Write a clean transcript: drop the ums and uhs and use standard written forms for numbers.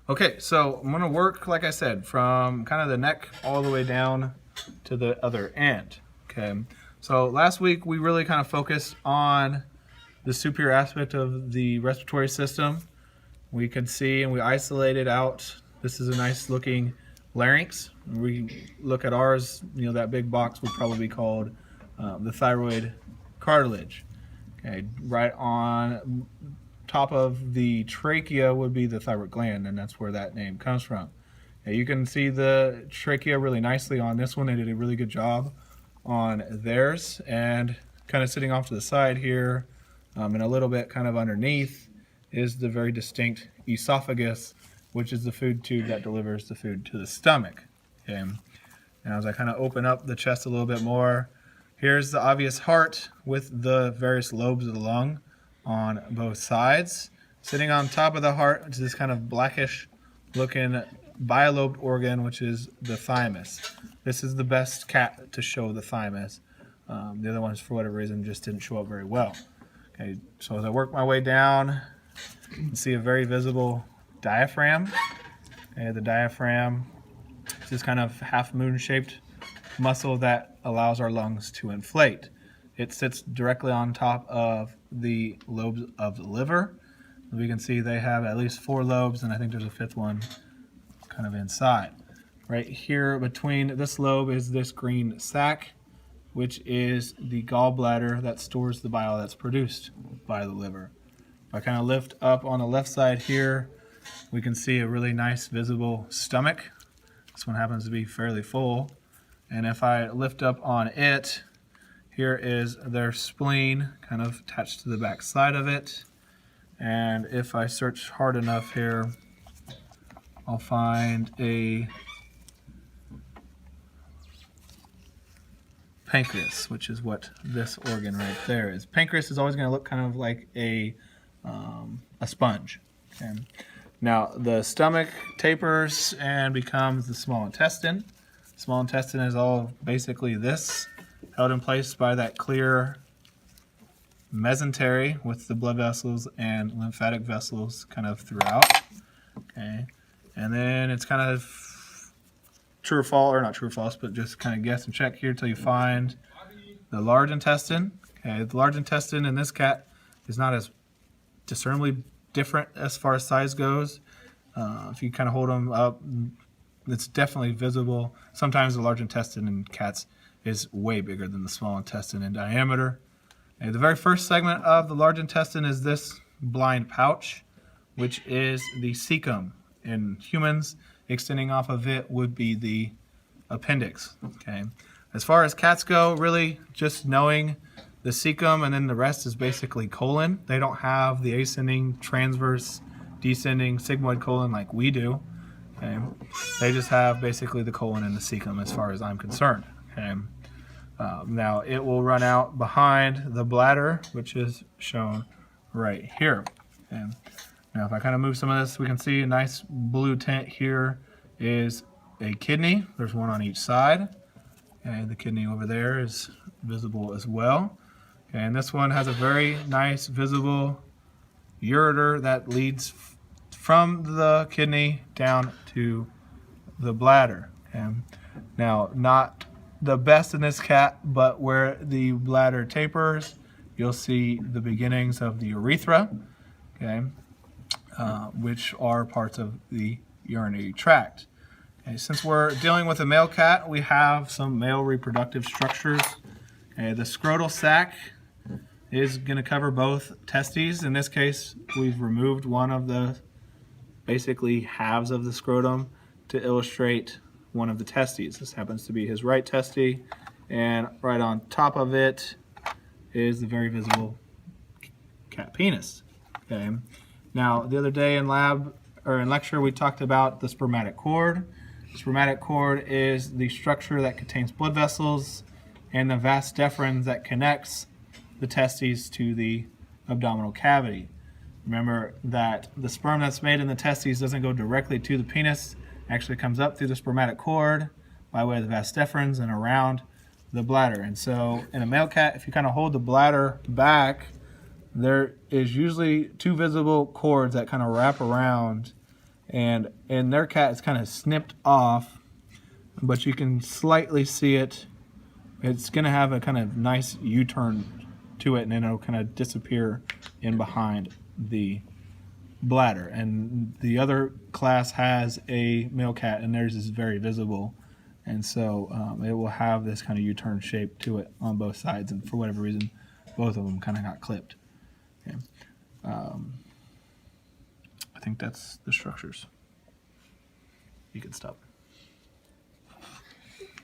Okay, so I'm gonna work, like I said, from kind of the neck all the way down to the other end. Okay, so last week we really kind of focused on the superior aspect of the respiratory system. We could see and we isolated out, this is a nice looking larynx. We look at ours, that big box would probably be called the thyroid cartilage. Okay, right on top of the trachea would be the thyroid gland, and that's where that name comes from. Now, you can see the trachea really nicely on this one. They did a really good job on theirs, and kind of sitting off to the side here, and a little bit kind of underneath is the very distinct esophagus, which is the food tube that delivers the food to the stomach. Okay. Now as I kind of open up the chest a little bit more, here's the obvious heart with the various lobes of the lung on both sides. Sitting on top of the heart is this kind of blackish looking bilobed organ, which is the thymus. This is the best cat to show the thymus. The other ones, for whatever reason, just didn't show up very well. Okay, so as I work my way down, you can see a very visible diaphragm. Okay, the diaphragm is this kind of half moon shaped muscle that allows our lungs to inflate. It sits directly on top of the lobes of the liver. We can see they have at least 4 lobes, and I think there's a 5th one kind of inside. Right here between this lobe is this green sac, which is the gallbladder that stores the bile that's produced by the liver. If I kind of lift up on the left side here, we can see a really nice visible stomach. This one happens to be fairly full. And if I lift up on it, here is their spleen kind of attached to the back side of it. And if I search hard enough here, I'll find a pancreas, which is what this organ right there is. Pancreas is always going to look kind of like a sponge. Okay. Now the stomach tapers and becomes the small intestine. Small intestine is all basically this, held in place by that clear mesentery with the blood vessels and lymphatic vessels kind of throughout. Okay, and then it's kind of true or false, or not true or false, but just kind of guess and check here till you find the large intestine. Okay, the large intestine in this cat is not as discernibly different as far as size goes. If you kind of hold them up, it's definitely visible. Sometimes the large intestine in cats is way bigger than the small intestine in diameter. And the very first segment of the large intestine is this blind pouch, which is the cecum. In humans, extending off of it would be the appendix. Okay. As far as cats go, really just knowing the cecum and then the rest is basically colon. They don't have the ascending, transverse, descending sigmoid colon like we do. Okay. They just have basically the colon and the cecum as far as I'm concerned. Okay. Now it will run out behind the bladder, which is shown right here. Okay. Now if I kind of move some of this, we can see a nice blue tint here is a kidney. There's one on each side. Okay. The kidney over there is visible as well. Okay. And this one has a very nice visible ureter that leads from the kidney down to the bladder. Okay. Now, not the best in this cat, but where the bladder tapers, you'll see the beginnings of the urethra, okay, which are parts of the urinary tract. Okay, since we're dealing with a male cat, we have some male reproductive structures. Okay, the scrotal sac is going to cover both testes. In this case, we've removed one of the basically halves of the scrotum to illustrate one of the testes. This happens to be his right testes, and right on top of it is the very visible cat penis. Okay. Now, the other day in lab or in lecture, we talked about the spermatic cord. The spermatic cord is the structure that contains blood vessels and the vas deferens that connects the testes to the abdominal cavity. Remember that the sperm that's made in the testes doesn't go directly to the penis, actually comes up through the spermatic cord by way of the vas deferens and around the bladder. And so in a male cat, if you kind of hold the bladder back, there is usually 2 visible cords that kind of wrap around And in their cat, it's kind of snipped off, but you can slightly see it. It's going to have a kind of nice U-turn to it, and then it'll kind of disappear in behind the bladder. And the other class has a male cat, and theirs is very visible. And so it will have this kind of U-turn shape to it on both sides, and for whatever reason, both of them kind of got clipped. Okay. I think that's the structures. You can stop.